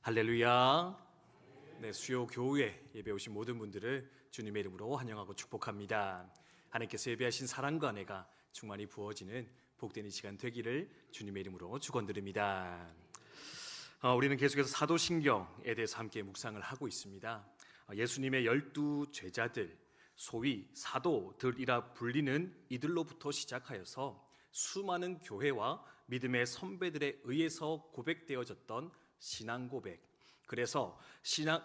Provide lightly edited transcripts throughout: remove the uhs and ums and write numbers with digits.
할렐루야. 네, 수요 교회 예배 오신 모든 분들을 주님의 이름으로 환영하고 축복합니다. 하나님께서 예배하신 사랑과 은혜가 충만히 부어지는 복된 이 시간 되기를 주님의 이름으로 축원드립니다. 우리는 계속해서 사도신경에 대해서 함께 묵상을 하고 있습니다. 예수님의 12 제자들, 소위 사도들이라 불리는 이들로부터 시작하여서 수많은 교회와 믿음의 선배들에 의해서 고백되어졌던 신앙 고백, 그래서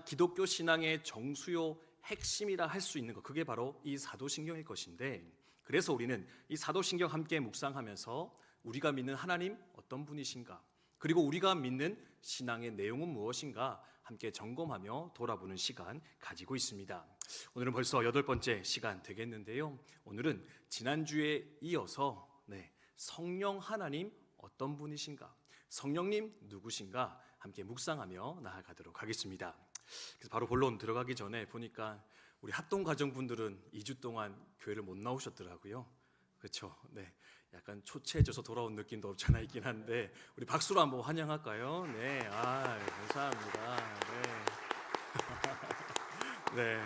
기독교 신앙의 정수요 핵심이라 할 수 있는 것, 그게 바로 이 사도신경일 것인데, 그래서 우리는 이 사도신경 함께 묵상하면서 우리가 믿는 하나님 어떤 분이신가, 그리고 우리가 믿는 신앙의 내용은 무엇인가 함께 점검하며 돌아보는 시간 가지고 있습니다. 오늘은 벌써 8번째 시간 되겠는데요, 오늘은 지난주에 이어서 성령 하나님 어떤 분이신가, 성령님 누구신가 함께 묵상하며 나아가도록 하겠습니다. 그래서 바로 본론 들어가기 전에 보니까 우리 합동 가정분들은 2주 동안 교회를 못 나오셨더라고요. 그렇죠? 네, 약간 초췌해져서 돌아온 느낌도 없지 않아 있긴 한데 우리 박수로 한번 환영할까요? 네, 감사합니다. 네,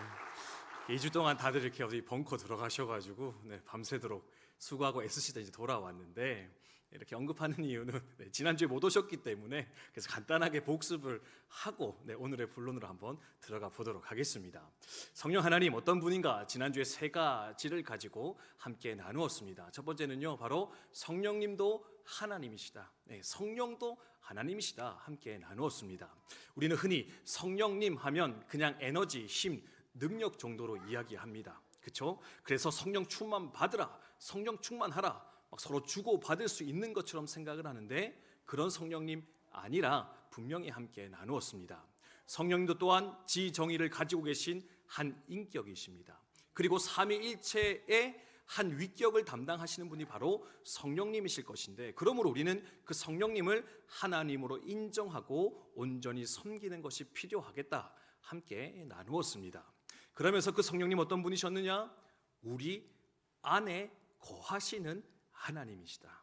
2주 동안 다들 이렇게 어디 벙커 들어가셔가지고 밤새도록 수고하고 애쓰시다 이제 돌아왔는데, 이렇게 언급하는 이유는 지난주에 못 오셨기 때문에 그래서 간단하게 복습을 하고 오늘의 본론으로 한번 들어가 보도록 하겠습니다. 성령 하나님 어떤 분인가, 지난주에 3가지를 가지고 함께 나누었습니다. 첫 번째는요, 바로 성령님도 하나님이시다, 성령도 하나님이시다 함께 나누었습니다. 우리는 흔히 성령님 하면 그냥 에너지, 힘, 능력 정도로 이야기합니다. 그렇죠? 그래서 성령 충만 받으라, 성령 충만하라, 막 서로 주고 받을 수 있는 것처럼 생각을 하는데, 그런 성령님 아니라 분명히 함께 나누었습니다. 성령님도 또한 지정의를 가지고 계신 한 인격이십니다. 그리고 삼위일체의 한 위격을 담당하시는 분이 바로 성령님이실 것인데, 그러므로 우리는 그 성령님을 하나님으로 인정하고 온전히 섬기는 것이 필요하겠다 함께 나누었습니다. 그러면서 그 성령님 어떤 분이셨느냐, 우리 안에 거하시는 하나님이시다.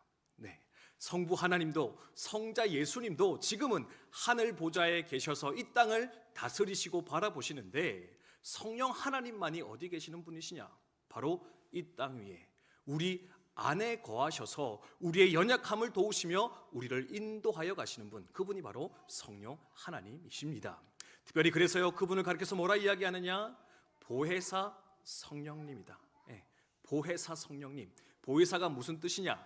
성부 하나님도 성자 예수님도 지금은 하늘 보좌에 계셔서 이 땅을 다스리시고 바라보시는데, 성령 하나님만이 어디 계시는 분이시냐, 바로 이 땅 위에 우리 안에 거하셔서 우리의 연약함을 도우시며 우리를 인도하여 가시는 분, 그분이 바로 성령 하나님이십니다. 특별히 그래서요, 그분을 가리켜서 뭐라 이야기하느냐, 보혜사 성령님이다. 보혜사 성령님. 보혜사가 무슨 뜻이냐,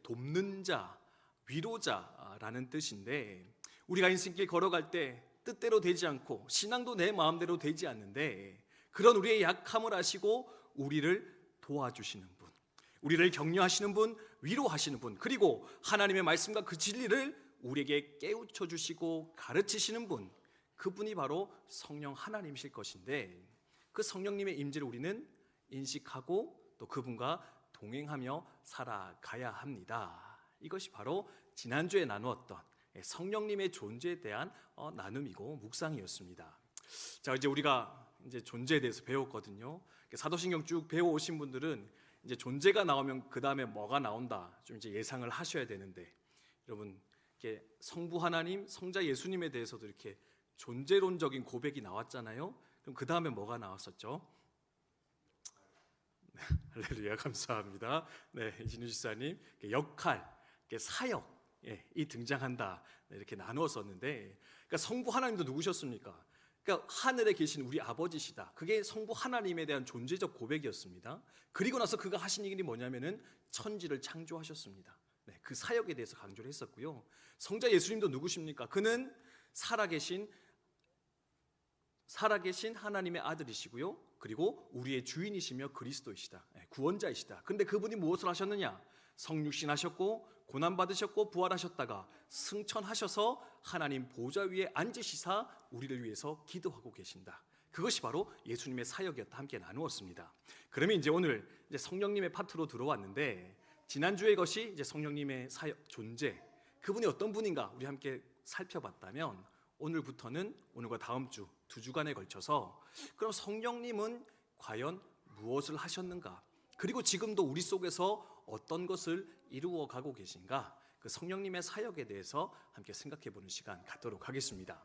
돕는 자, 위로자라는 뜻인데, 우리가 인생길 걸어갈 때 뜻대로 되지 않고 신앙도 내 마음대로 되지 않는데, 그런 우리의 약함을 아시고 우리를 도와주시는 분, 우리를 격려하시는 분, 위로하시는 분, 그리고 하나님의 말씀과 그 진리를 우리에게 깨우쳐 주시고 가르치시는 분, 그분이 바로 성령 하나님이실 것인데, 그 성령님의 임재를 우리는 인식하고 또 그분과 동행하며 살아가야 합니다. 이것이 바로 지난주에 나누었던 성령님의 존재에 대한 나눔이고 묵상이었습니다. 자, 이제 우리가 존재에 대해서 배웠거든요. 사도신경 쭉 배워오신 분들은 이제 존재가 나오면 그 다음에 뭐가 나온다 좀 이제 예상을 하셔야 되는데, 여러분 이렇게 성부 하나님, 성자 예수님에 대해서도 이렇게 존재론적인 고백이 나왔잖아요. 그럼 그 다음에 뭐가 나왔었죠? 할렐루야, 감사합니다. 이진우 지사님, 역할, 사역이 등장한다 이렇게 나누었었는데, 그러니까 성부 하나님도 누구셨습니까? 그러니까 하늘에 계신 우리 아버지시다. 그게 성부 하나님에 대한 존재적 고백이었습니다. 그리고 나서 그가 하신 일이 뭐냐면은 천지를 창조하셨습니다. 그 사역에 대해서 강조를 했었고요. 성자 예수님도 누구십니까? 그는 살아계신 하나님의 아들이시고요, 그리고 우리의 주인이시며 그리스도이시다, 구원자이시다. 근데 그분이 무엇을 하셨느냐, 성육신 하셨고 고난받으셨고 부활하셨다가 승천하셔서 하나님 보좌 위에 앉으시사 우리를 위해서 기도하고 계신다. 그것이 바로 예수님의 사역이었다 함께 나누었습니다. 그러면 이제 오늘 성령님의 파트로 들어왔는데, 지난주의 것이 이제 성령님의 사역, 존재, 그분이 어떤 분인가 우리 함께 살펴봤다면, 오늘부터는 오늘과 다음 주 2주간에 걸쳐서 그럼 성령님은 과연 무엇을 하셨는가, 그리고 지금도 우리 속에서 어떤 것을 이루어 가고 계신가, 그 성령님의 사역에 대해서 함께 생각해 보는 시간 갖도록 하겠습니다.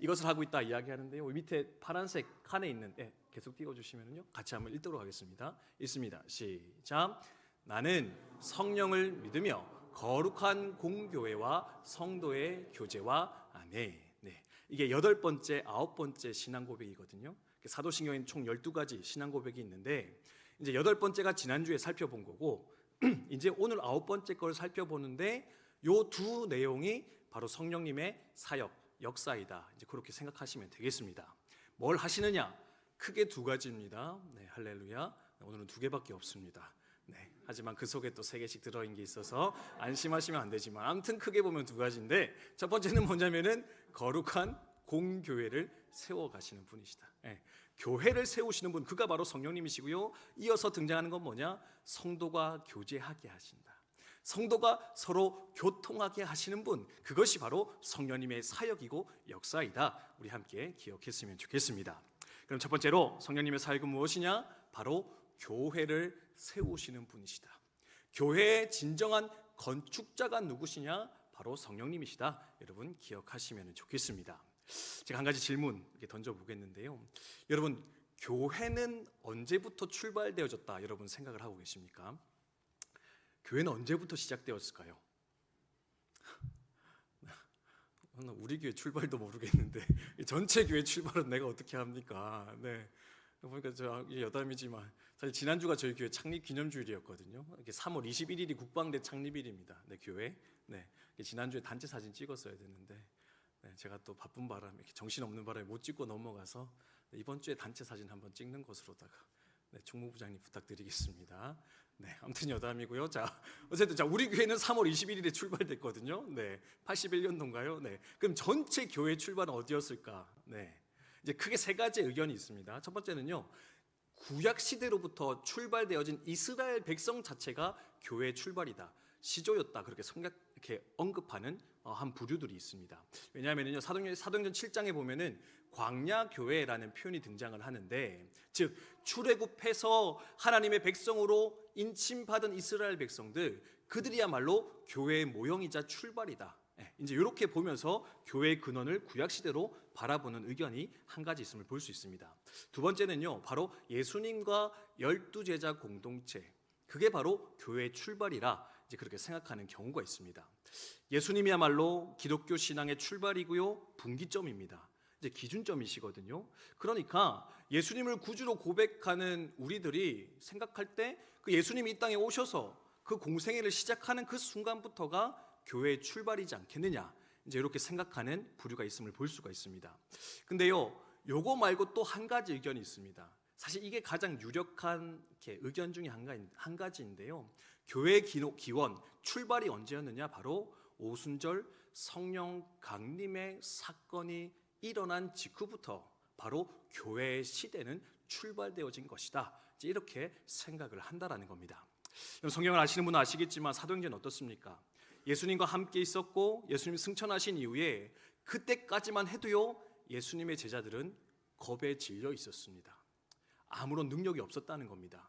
이것을 하고 있다 이야기하는데요. 밑에 파란색 칸에 있는 계속 띄워주시면요, 같이 한번 읽도록 하겠습니다. 읽습니다. 시작. 나는 성령을 믿으며 거룩한 공교회와 성도의 교제와 아멘. 네, 이게 8번째, 9번째 신앙 고백이거든요. 사도신경에는 총 12가지 신앙 고백이 있는데 이제 8번째가 지난주에 살펴본 거고 이제 오늘 9번째 걸 살펴보는데 요 두 내용이 바로 성령님의 사역, 역사이다. 이제 그렇게 생각하시면 되겠습니다. 뭘 하시느냐? 크게 2가지입니다. 네, 할렐루야. 오늘은 2개밖에 없습니다. 네, 하지만 그 속에 또 3개씩 들어있는 게 있어서 안심하시면 안 되지만 아무튼 크게 보면 2가지인데 첫 번째는 뭐냐면은 거룩한 공교회를 세워가시는 분이시다. 네, 교회를 세우시는 분, 그가 바로 성령님이시고요. 이어서 등장하는 건 뭐냐? 성도가 교제하게 하신다. 성도가 서로 교통하게 하시는 분, 그것이 바로 성령님의 사역이고 역사이다. 우리 함께 기억했으면 좋겠습니다. 그럼 첫 번째로 성령님의 사역은 무엇이냐? 바로 교회를 세우시는 분이시다. 교회의 진정한 건축자가 누구시냐? 바로 성령님이시다. 여러분 기억하시면 좋겠습니다. 제가 한 가지 질문 이렇게 던져보겠는데요. 여러분, 교회는 언제부터 출발되어졌다 여러분 생각을 하고 계십니까? 교회는 언제부터 시작되었을까요? 우리 교회 출발도 모르겠는데 전체 교회 출발은 내가 어떻게 합니까? 네, 보니까 저 여담이지만 사실 지난주가 저희 교회 창립 기념주일이었거든요. 3월 21일이 국방대 창립일입니다. 네, 교회. 네, 지난주에 단체 사진 찍었어야 됐는데 네, 제가 또 바쁜 바람에 이렇게 정신없는 바람에 못 찍고 넘어가서 이번 주에 단체 사진 한번 찍는 것으로다가 네, 총무부장님 부탁드리겠습니다. 네, 아무튼 여담이고요. 자, 어쨌든 우리 교회는 3월 21일에 출발됐거든요. 네, 81년도인가요? 네, 그럼 전체 교회 출발은 어디였을까? 네, 이제 크게 3가지 의견이 있습니다. 첫 번째는요, 구약 시대로부터 출발되어진 이스라엘 백성 자체가 교회의 출발이다, 시조였다, 그렇게 이렇게 언급하는 한 부류들이 있습니다. 왜냐하면요, 사도행전 7장에 보면은 광야 교회라는 표현이 등장을 하는데, 즉 출애굽해서 하나님의 백성으로 인침받은 이스라엘 백성들, 그들이야말로 교회의 모형이자 출발이다. 이제 이렇게 보면서 교회의 근원을 구약 시대로 바라보는 의견이 한 가지 있음을 볼 수 있습니다. 두 번째는요, 바로 예수님과 12제자 공동체, 그게 바로 교회의 출발이라 이제 그렇게 생각하는 경우가 있습니다. 예수님이야말로 기독교 신앙의 출발이고요, 분기점입니다. 이제 기준점이시거든요. 그러니까 예수님을 구주로 고백하는 우리들이 생각할 때 그 예수님이 이 땅에 오셔서 그 공생애를 시작하는 그 순간부터가 교회의 출발이지 않겠느냐, 이제 이렇게 생각하는 부류가 있음을 볼 수가 있습니다. 근데요, 요거 말고 또 한 가지 의견이 있습니다. 사실 이게 가장 유력한 의견 중에 한 가지인데요. 교회의 기원, 출발이 언제였느냐? 바로 오순절 성령 강림의 사건이 일어난 직후부터 바로 교회의 시대는 출발되어진 것이다, 이렇게 생각을 한다라는 겁니다. 성경을 아시는 분은 아시겠지만 사도행전은 어떻습니까? 예수님과 함께 있었고 예수님이 승천하신 이후에 그때까지만 해도요, 예수님의 제자들은 겁에 질려 있었습니다. 아무런 능력이 없었다는 겁니다.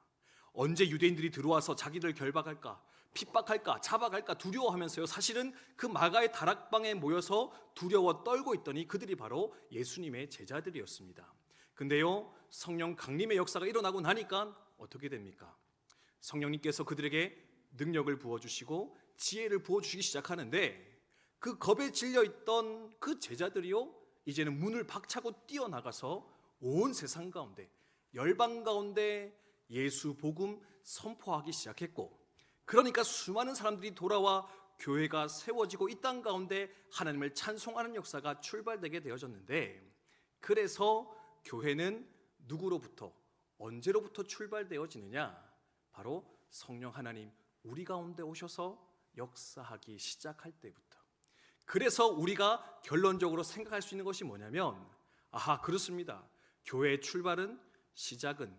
언제 유대인들이 들어와서 자기들 결박할까, 핍박할까, 잡아갈까 두려워하면서요, 사실은 그 마가의 다락방에 모여서 두려워 떨고 있더니 그들이 바로 예수님의 제자들이었습니다. 근데요, 성령 강림의 역사가 일어나고 나니까 어떻게 됩니까? 성령님께서 그들에게 능력을 부어주시고 지혜를 부어주시기 시작하는데, 그 겁에 질려있던 그 제자들이요, 이제는 문을 박차고 뛰어나가서 온 세상 가운데, 열방 가운데 예수 복음 선포하기 시작했고, 그러니까 수많은 사람들이 돌아와 교회가 세워지고 이 땅 가운데 하나님을 찬송하는 역사가 출발되게 되어졌는데, 그래서 교회는 누구로부터, 언제로부터 출발되어지느냐? 바로 성령 하나님 우리 가운데 오셔서 역사하기 시작할 때부터. 그래서 우리가 결론적으로 생각할 수 있는 것이 뭐냐면, 아하, 그렇습니다. 교회의 출발은, 시작은,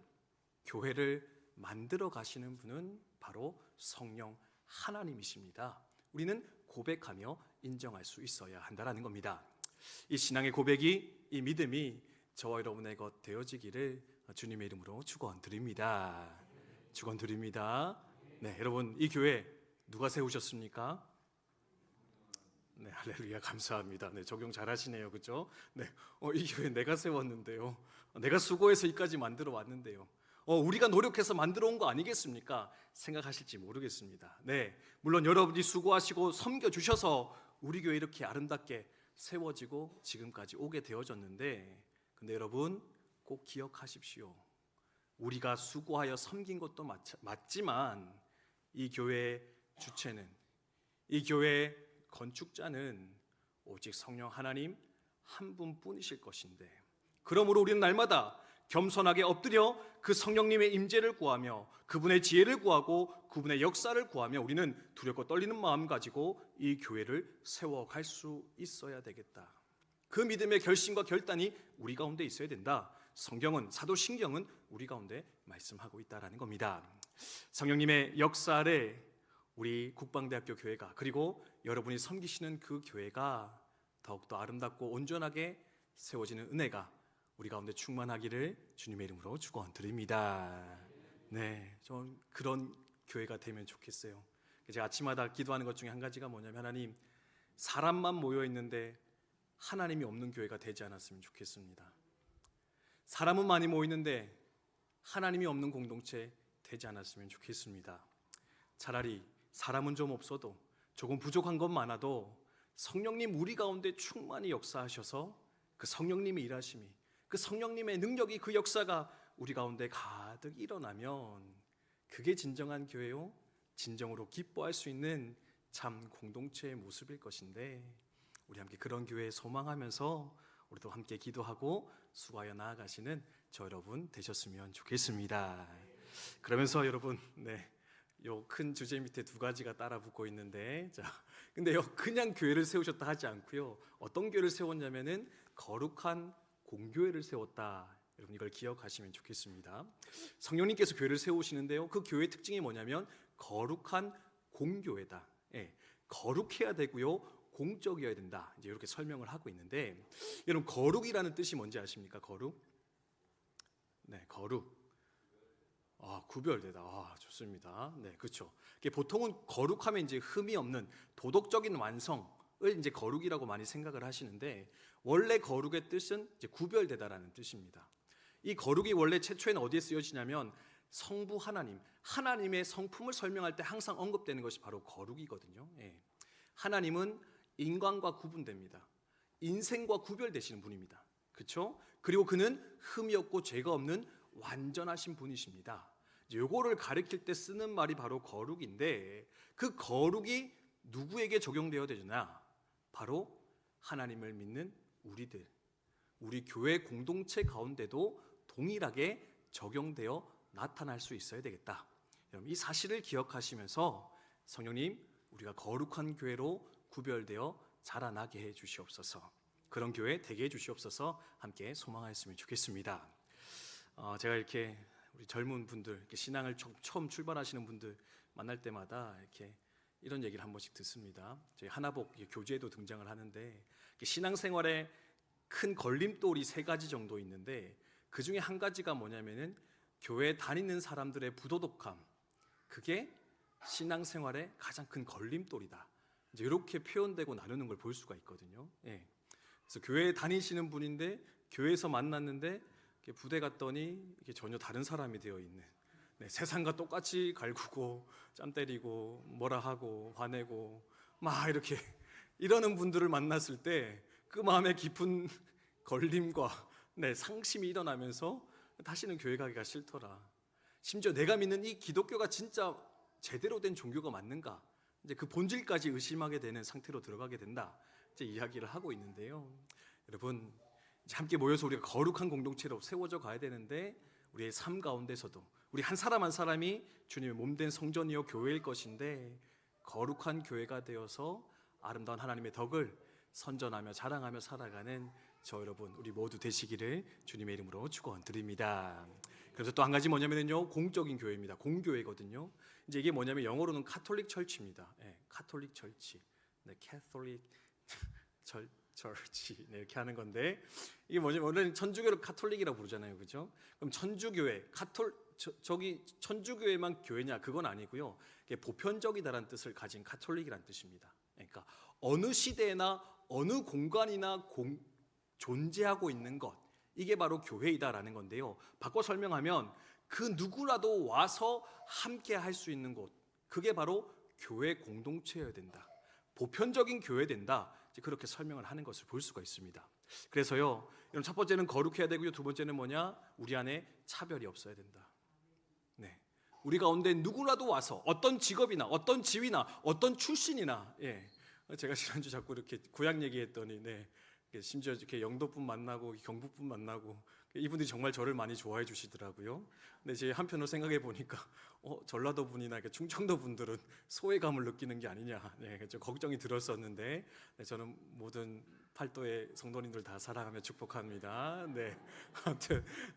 교회를 만들어 가시는 분은 바로 성령 하나님이십니다. 우리는 고백하며 인정할 수 있어야 한다는 겁니다. 이 신앙의 고백이, 이 믿음이 저와 여러분의 것 되어지기를 주님의 이름으로 축원드립니다. 축원드립니다. 네, 여러분, 이 교회 누가 세우셨습니까? 네, 할렐루야, 감사합니다. 네, 적용 잘하시네요, 그렇죠? 네, 이 교회 내가 세웠는데요. 내가 수고해서 이까지 만들어 왔는데요. 우리가 노력해서 만들어 온 거 아니겠습니까? 생각하실지 모르겠습니다. 네, 물론 여러분이 수고하시고 섬겨 주셔서 우리 교회 이렇게 아름답게 세워지고 지금까지 오게 되어졌는데, 근데 여러분 꼭 기억하십시오. 우리가 수고하여 섬긴 것도 맞지만 이 교회의 주체는, 이 교회의 건축자는 오직 성령 하나님 한 분뿐이실 것인데, 그러므로 우리는 날마다 겸손하게 엎드려 그 성령님의 임재를 구하며 그분의 지혜를 구하고 그분의 역사를 구하며 우리는 두렵고 떨리는 마음 가지고 이 교회를 세워갈 수 있어야 되겠다. 그 믿음의 결심과 결단이 우리 가운데 있어야 된다. 성경은, 사도신경은 우리 가운데 말씀하고 있다라는 겁니다. 성령님의 역사 아래 우리 국방대학교 교회가, 그리고 여러분이 섬기시는 그 교회가 더욱더 아름답고 온전하게 세워지는 은혜가 우리 가운데 충만하기를 주님의 이름으로 축원드립니다. 네, 좀 그런 교회가 되면 좋겠어요. 제가 아침마다 기도하는 것 중에 한 가지가 뭐냐면, 하나님, 사람만 모여 있는데 하나님이 없는 교회가 되지 않았으면 좋겠습니다. 사람은 많이 모이는데 하나님이 없는 공동체 되지 않았으면 좋겠습니다. 차라리 사람은 좀 없어도, 조금 부족한 것 많아도 성령님 우리 가운데 충만히 역사하셔서 그 성령님의 일하심이, 그 성령님의 능력이, 그 역사가 우리 가운데 가득 일어나면 그게 진정한 교회요, 진정으로 기뻐할 수 있는 참 공동체의 모습일 것인데, 우리 함께 그런 교회 소망하면서 우리도 함께 기도하고 수고하여 나아가시는 저 여러분 되셨으면 좋겠습니다. 그러면서 여러분, 네, 요 큰 주제 밑에 두 가지가 따라 붙고 있는데, 자, 근데요, 그냥 교회를 세우셨다 하지 않고요, 어떤 교회를 세웠냐면은 거룩한 공교회를 세웠다. 여러분 이걸 기억하시면 좋겠습니다. 성령님께서 교회를 세우시는데요, 그 교회의 특징이 뭐냐면 거룩한 공교회다. 예, 거룩해야 되고요, 공적이어야 된다. 이제 이렇게 설명을 하고 있는데, 여러분 거룩이라는 뜻이 뭔지 아십니까? 거룩? 네, 거룩. 구별되다. 좋습니다. 네, 그렇죠. 보통은 거룩하면 이제 흠이 없는 도덕적인 완성을 이제 거룩이라고 많이 생각을 하시는데, 원래 거룩의 뜻은 이제 구별되다라는 뜻입니다. 이 거룩이 원래 최초에는 어디에 쓰여지냐면 성부 하나님, 하나님의 성품을 설명할 때 항상 언급되는 것이 바로 거룩이거든요. 예. 하나님은 인간과 구분됩니다. 인생과 구별되시는 분입니다. 그렇죠? 그리고 그는 흠이 없고 죄가 없는 완전하신 분이십니다. 요거를 가리킬 때 쓰는 말이 바로 거룩인데, 그 거룩이 누구에게 적용되어야 되나? 바로 하나님을 믿는 우리들, 우리 교회 공동체 가운데도 동일하게 적용되어 나타날 수 있어야 되겠다. 여러분 이 사실을 기억하시면서 성령님, 우리가 거룩한 교회로 구별되어 자라나게 해 주시옵소서. 그런 교회 되게 해 주시옵소서. 함께 소망하였으면 좋겠습니다. 제가 이렇게 우리 젊은 분들, 이렇게 신앙을 처음 출발하시는 분들 만날 때마다 이렇게 이런 얘기를 한 번씩 듣습니다. 저희 하나복 교재에도 등장을 하는데, 신앙생활에 큰 걸림돌이 3가지 정도 있는데, 그 중에 한 가지가 뭐냐면은 교회 다니는 사람들의 부도덕함, 그게 신앙생활의 가장 큰 걸림돌이다. 이제 이렇게 표현되고 나누는 걸 볼 수가 있거든요. 예. 그래서 교회에 다니시는 분인데 교회에서 만났는데 부대 갔더니 이게 전혀 다른 사람이 되어 있는, 네, 세상과 똑같이 갈구고 짬 때리고 뭐라 하고 화내고 막 이렇게 이러는 분들을 만났을 때 그 마음에 깊은 걸림과, 네, 상심이 일어나면서 다시는 교회 가기가 싫더라. 심지어 내가 믿는 이 기독교가 진짜 제대로 된 종교가 맞는가? 이제 그 본질까지 의심하게 되는 상태로 들어가게 된다. 이제 이야기를 하고 있는데요. 여러분, 이제 함께 모여서 우리가 거룩한 공동체로 세워져 가야 되는데, 우리의 삶 가운데서도 우리 한 사람 한 사람이 주님의 몸된 성전이요 교회일 것인데, 거룩한 교회가 되어서 아름다운 하나님의 덕을 선전하며 자랑하며 살아가는 저 여러분 우리 모두 되시기를 주님의 이름으로 축원드립니다. 그래서 또 한 가지 뭐냐면요, 공적인 교회입니다. 공교회거든요. 이제 이게 뭐냐면 영어로는 카톨릭 철치입니다. 네, 카톨릭 철치, 네, 캐톨릭 철치, 네, 이렇게 하는 건데, 이게 뭐냐면 원래는 천주교를 카톨릭이라고 부르잖아요, 그렇죠? 그럼 천주교회, 천주교회만 교회냐? 그건 아니고요. 이게 보편적이다라는 뜻을 가진 카톨릭이라는 뜻입니다. 그러니까 어느 시대나 어느 공간이나 존재하고 있는 것, 이게 바로 교회이다라는 건데요. 바꿔 설명하면 그 누구라도 와서 함께 할 수 있는 곳, 그게 바로 교회 공동체여야 된다. 보편적인 교회 된다. 그렇게 설명을 하는 것을 볼 수가 있습니다. 그래서요, 여러분, 첫 번째는 거룩해야 되고요. 두 번째는 뭐냐? 우리 안에 차별이 없어야 된다. 네, 우리 가운데 누구라도 와서 어떤 직업이나 어떤 지위나 어떤 출신이나, 제가 지난주 자꾸 이렇게 구약 얘기했더니, 심지어 이렇게 영도분 만나고 경북분 만나고 이분들이 정말 저를 많이 좋아해 주시더라고요. 근데 제 한편으로 생각해 보니까 전라도 분이나 충청도 분들은 소외감을 느끼는 게 아니냐, 좀 걱정이 들었었는데, 저는 모든 팔도의 성도님들 다 사랑하며 축복합니다.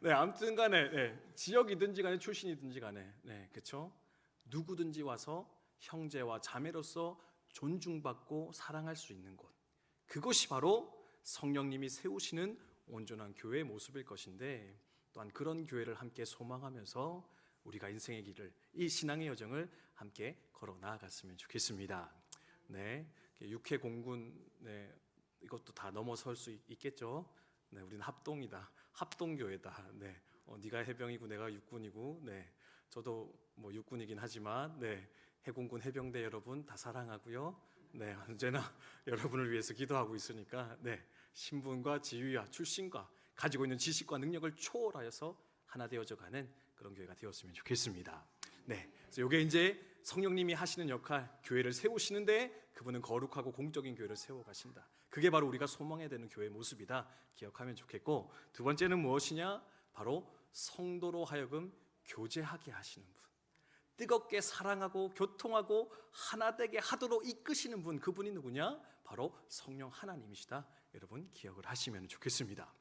아무튼 간에 지역이든지 간에 출신이든지 간에 그렇죠? 누구든지 와서 형제와 자매로서 존중받고 사랑할 수 있는 곳, 그것이 바로 성령님이 세우시는 온전한 교회의 모습일 것인데, 또한 그런 교회를 함께 소망하면서 우리가 인생의 길을, 이 신앙의 여정을 함께 걸어 나아갔으면 좋겠습니다. 육해 공군, 이것도 다 넘어설 수 있겠죠. 우리는 합동이다, 합동교회다. 네가 해병이고 내가 육군이고, 저도 뭐 육군이긴 하지만, 해공군 해병대 여러분 다 사랑하고요. 언제나 여러분을 위해서 기도하고 있으니까, 신분과 지위와 출신과 가지고 있는 지식과 능력을 초월하여서 하나 되어져가는 그런 교회가 되었으면 좋겠습니다. 그래서 이게 이제 성령님이 하시는 역할, 교회를 세우시는데 그분은 거룩하고 공적인 교회를 세워가신다. 그게 바로 우리가 소망해야 되는 교회의 모습이다 기억하면 좋겠고, 두 번째는 무엇이냐? 바로 성도로 하여금 교제하게 하시는 분, 뜨겁게 사랑하고 교통하고 하나 되게 하도록 이끄시는 분, 그분이 누구냐? 바로 성령 하나님이시다. 여러분 기억을 하시면 좋겠습니다.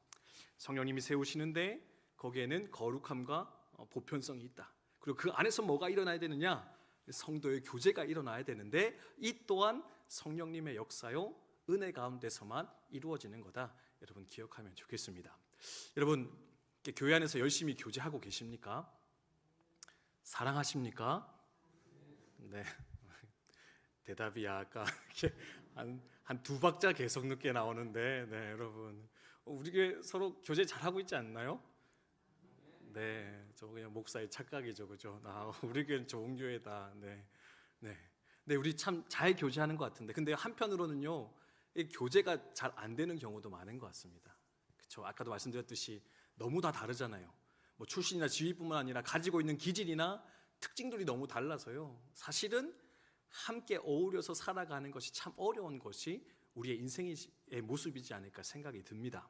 성령님이 세우시는데 거기에는 거룩함과 보편성이 있다. 그리고 그 안에서 뭐가 일어나야 되느냐? 성도의 교제가 일어나야 되는데, 이 또한 성령님의 역사요 은혜 가운데서만 이루어지는 거다. 여러분 기억하면 좋겠습니다. 여러분, 교회 안에서 열심히 교제하고 계십니까? 사랑하십니까? 대답이 약간 한 두 박자 계속 늦게 나오는데, 여러분, 우리 교회 서로 교제 잘하고 있지 않나요? 저 그냥 목사의 착각이죠, 그죠? 우리 교회는 좋은 교회다. 우리 참 잘 교제하는 것 같은데, 근데 한편으로는요, 이 교제가 잘 안 되는 경우도 많은 것 같습니다. 그렇죠? 아까도 말씀드렸듯이 너무 다 다르잖아요. 뭐 출신이나 지위뿐만 아니라 가지고 있는 기질이나 특징들이 너무 달라서요, 사실은 함께 어우러서 살아가는 것이 참 어려운 것이 우리의 인생의 모습이지 않을까 생각이 듭니다.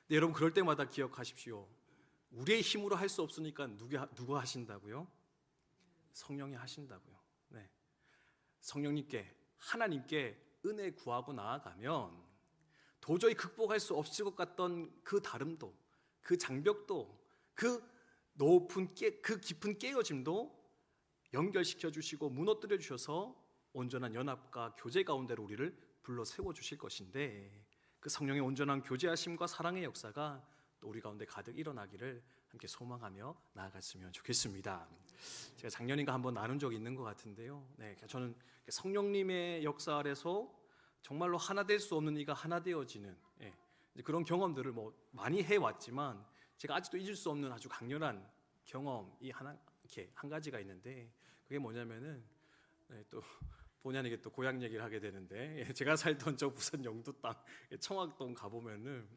근데 여러분, 그럴 때마다 기억하십시오. 우리의 힘으로 할 수 없으니까 누가 하신다고요? 성령이 하신다고요. 성령님께, 하나님께 은혜 구하고 나아가면 도저히 극복할 수 없을 것 같던 그 다름도, 그 장벽도, 그 높은 그 깊은 깨어짐도 연결시켜 주시고 무너뜨려 주셔서 온전한 연합과 교제 가운데로 우리를 불러 세워 주실 것인데, 그 성령의 온전한 교제하심과 사랑의 역사가 또 우리 가운데 가득 일어나기를 함께 소망하며 나아갔으면 좋겠습니다. 제가 작년인가 한번 나눈 적이 있는 것 같은데요. 저는 성령님의 역사 아래서 정말로 하나 될 수 없는 이가 하나 되어지는 그런 경험들을 많이 해왔지만, 제가 아직도 잊을 수 없는 아주 강렬한 경험이 이렇게 한 가지가 있는데, 그게 뭐냐면은, 또 본의 아니게 또 고향 얘기를 하게 되는데, 제가 살던 저 부산 영도 땅 청학동 가보면은,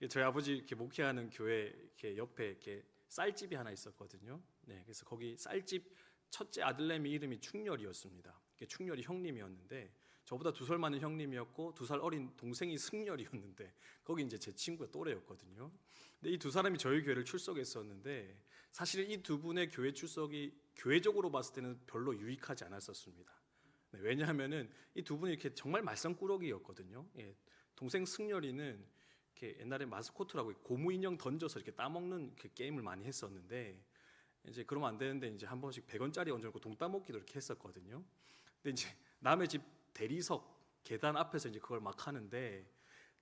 저희 아버지 이렇게 목회하는 교회 이렇게 옆에 이렇게 쌀집이 하나 있었거든요. 그래서 거기 쌀집 첫째 아들내미 이름이 충렬이었습니다. 충렬이 형님이었는데, 저보다 2살 많은 형님이었고 2살 어린 동생이 승렬이었는데, 거기 이제 제 친구가 또래였거든요. 근데 이 두 사람이 저희 교회를 출석했었는데, 사실 이 두 분의 교회 출석이 교회적으로 봤을 때는 별로 유익하지 않았었습니다. 왜냐하면은 이 두 분이 이렇게 정말 말썽꾸러기였거든요. 동생 승렬이는 이렇게 옛날에 마스코트라고 고무 인형 던져서 이렇게 따먹는 그 게임을 많이 했었는데, 이제 그러면 안 되는데 이제 한 번씩 100원짜리 얹어놓고 동 따먹기도 이렇게 했었거든요. 근데 이제 남의 집 대리석 계단 앞에서 이제 그걸 막 하는데,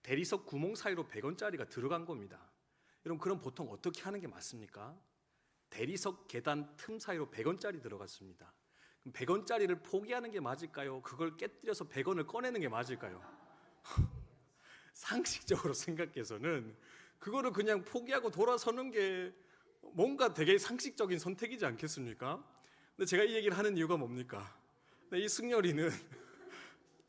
대리석 구멍 사이로 100원짜리가 들어간 겁니다. 여러분, 그럼 보통 어떻게 하는 게 맞습니까? 대리석 계단 틈 사이로 100원짜리 들어갔습니다. 그럼 100원짜리를 포기하는 게 맞을까요? 그걸 깨뜨려서 100원을 꺼내는 게 맞을까요? 상식적으로 생각해서는 그거를 그냥 포기하고 돌아서는 게 뭔가 되게 상식적인 선택이지 않겠습니까? 근데 제가 이 얘기를 하는 이유가 뭡니까? 이 승열이는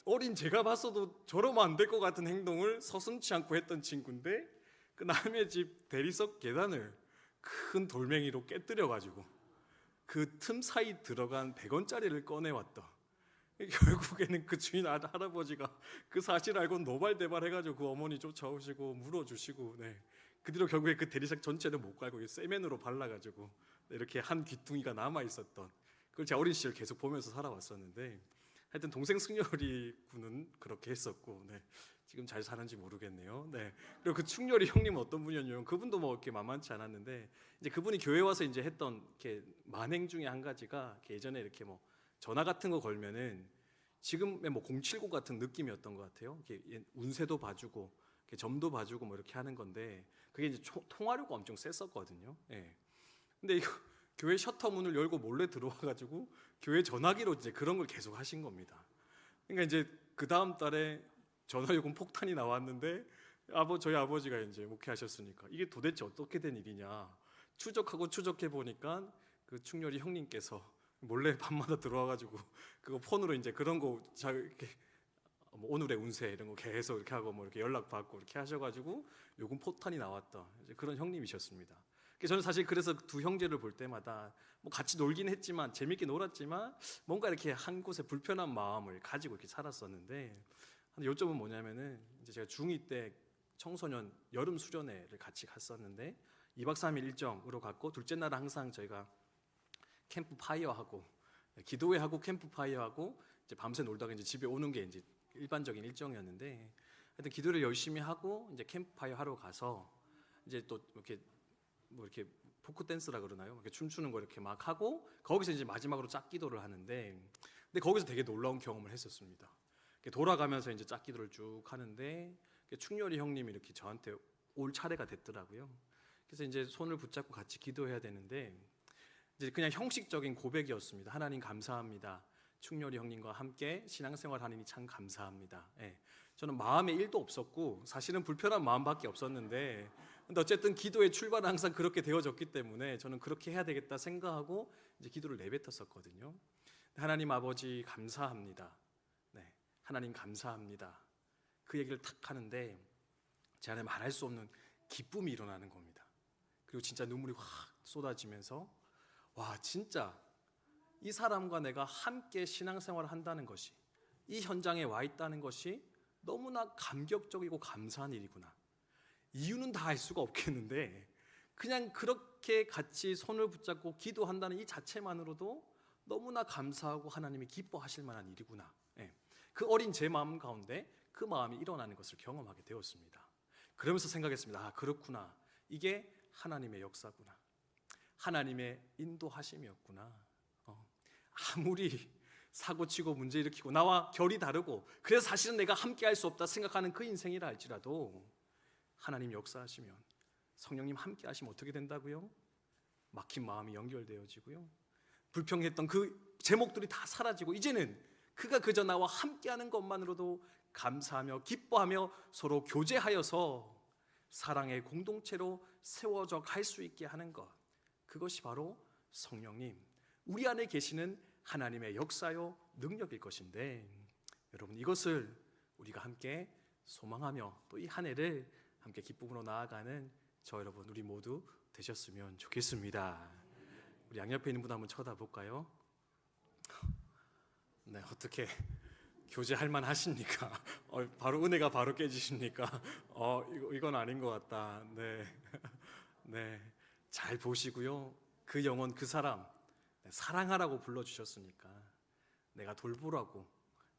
어린 제가 봤어도 저러면 안 될 것 같은 행동을 서슴지 않고 했던 친구인데 그 남의 집 대리석 계단을 큰 돌멩이로 깨뜨려가지고 그 틈 사이 들어간 100원짜리를 꺼내왔다. 결국에는 그 주인 할아버지가 그 사실 알고 노발대발해가지고 그 어머니 쫓아오시고 물어주시고, 그 뒤로 결국에 그 대리석 전체를 못 갈고 세면으로 발라가지고 이렇게 한 귀퉁이가 남아 있었던, 그걸 제가 어린 시절 계속 보면서 살아왔었는데, 하여튼 동생 승열이 군은 그렇게 했었고, 지금 잘 사는지 모르겠네요. 그리고 그 충렬이 형님은 어떤 분이었냐면, 그분도 뭐 이렇게 만만치 않았는데, 이제 그분이 교회 와서 이제 했던 이렇게 만행 중에 한 가지가, 이렇게 예전에 이렇게 뭐 전화 같은 거 걸면은 지금의 뭐 079 같은 느낌이었던 것 같아요. 이렇게 운세도 봐주고, 이렇게 점도 봐주고 뭐 이렇게 하는 건데, 그게 이제 통화료가 엄청 셌었거든요. 근데 이거 교회 셔터 문을 열고 몰래 들어와가지고 교회 전화기로 이제 그런 걸 계속 하신 겁니다. 그러니까 이제 그 다음 달에 전화요금 폭탄이 나왔는데 저희 아버지가 이제 목회하셨으니까 이게 도대체 어떻게 된 일이냐 추적하고 추적해 보니까 그 충렬이 형님께서 몰래 밤마다 들어와가지고 그거 폰으로 이제 그런 거 이렇게 뭐 오늘의 운세 이런 거 계속 이렇게 하고 뭐 이렇게 연락 받고 이렇게 하셔가지고 요금 폭탄이 나왔다. 이제 그런 형님이셨습니다. 저는 사실 그래서 두 형제를 볼 때마다 뭐 같이 놀긴 했지만 재밌게 놀았지만 뭔가 이렇게 한 곳에 불편한 마음을 가지고 이렇게 살았었는데, 요점은 뭐냐면은 이제 제가 중2 때 청소년 여름 수련회를 같이 갔었는데 2박 3일 일정으로 갔고, 둘째 날은 항상 저희가 캠프 파이어하고 기도회하고 캠프 파이어하고 이제 밤새 놀다가 이제 집에 오는 게 이제 일반적인 일정이었는데, 하여튼 기도를 열심히 하고 이제 캠프 파이어 하러 가서 이제 또 이렇게 뭐 이렇게 포크 댄스라 그러나요? 이렇게 춤추는 거 이렇게 막 하고 거기서 이제 마지막으로 짝기도를 하는데, 근데 거기서 되게 놀라운 경험을 했었습니다. 돌아가면서 이제 짝기도를 쭉 하는데 충렬이 형님이 이렇게 저한테 올 차례가 됐더라고요. 그래서 이제 손을 붙잡고 같이 기도해야 되는데 이제 그냥 형식적인 고백이었습니다. 하나님 감사합니다. 충렬이 형님과 함께 신앙생활 하느니 참 감사합니다. 저는 마음에 1도 없었고 사실은 불편한 마음밖에 없었는데, 근데 어쨌든 기도의 출발은 항상 그렇게 되어졌기 때문에 저는 그렇게 해야 되겠다 생각하고 이제 기도를 내뱉었었거든요. 하나님 아버지 감사합니다. 하나님 감사합니다. 그 얘기를 탁 하는데 제 안에 말할 수 없는 기쁨이 일어나는 겁니다. 그리고 진짜 눈물이 확 쏟아지면서 와, 진짜 이 사람과 내가 함께 신앙생활을 한다는 것이, 이 현장에 와 있다는 것이 너무나 감격적이고 감사한 일이구나. 이유는 다 알 수가 없겠는데 그냥 그렇게 같이 손을 붙잡고 기도한다는 이 자체만으로도 너무나 감사하고 하나님이 기뻐하실 만한 일이구나. 그 어린 제 마음 가운데 그 마음이 일어나는 것을 경험하게 되었습니다. 그러면서 생각했습니다. 아, 그렇구나. 이게 하나님의 역사구나. 하나님의 인도하심이었구나. 아무리 사고치고 문제 일으키고 나와 결이 다르고 그래서 사실은 내가 함께 할 수 없다 생각하는 그 인생이라 할지라도 하나님 역사하시면, 성령님 함께 하시면 어떻게 된다고요? 막힌 마음이 연결되어지고요, 불평했던 그 제목들이 다 사라지고 이제는 그가 그저 나와 함께하는 것만으로도 감사하며 기뻐하며 서로 교제하여서 사랑의 공동체로 세워져 갈 수 있게 하는 것, 그것이 바로 성령님, 우리 안에 계시는 하나님의 역사요 능력일 것인데, 여러분 이것을 우리가 함께 소망하며 또 이 한 해를 함께 기쁨으로 나아가는 저 여러분 우리 모두 되셨으면 좋겠습니다. 우리 양옆에 있는 분 한번 쳐다볼까요? 어떻게 교제할 만 하십니까? 바로 은혜가 바로 깨지십니까? 이건 아닌 것 같다. 잘 보시고요. 그 영혼, 그 사람 사랑하라고 불러주셨으니까, 내가 돌보라고,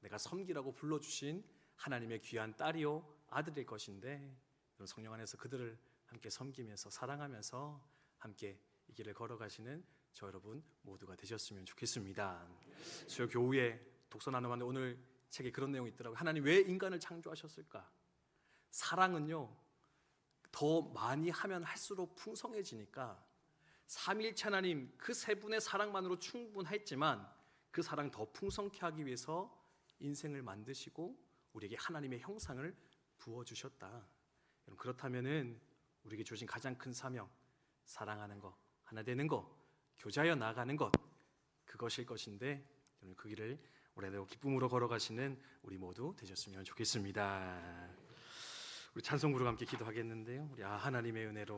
내가 섬기라고 불러주신 하나님의 귀한 딸이요 아들일 것인데, 성령 안에서 그들을 함께 섬기면서 사랑하면서 함께 이 길을 걸어가시는 저 여러분 모두가 되셨으면 좋겠습니다. 수요 교우에 독서 나눔하는데 오늘 책에 그런 내용이 있더라고요. 하나님 왜 인간을 창조하셨을까? 사랑은요 더 많이 하면 할수록 풍성해지니까 삼위일체 하나님 그 세 분의 사랑만으로 충분했지만 그 사랑 더 풍성케 하기 위해서 인생을 만드시고 우리에게 하나님의 형상을 부어주셨다. 여러분, 그렇다면은 우리에게 주어진 가장 큰 사명, 사랑하는 것, 하나 되는 것, 교제하여 나아가는 것, 그것일 것인데 저는 그 길을 올해도 기쁨으로 걸어가시는 우리 모두 되셨으면 좋겠습니다. 우리 찬송부로 함께 기도하겠는데요. 우리 하나님의 은혜로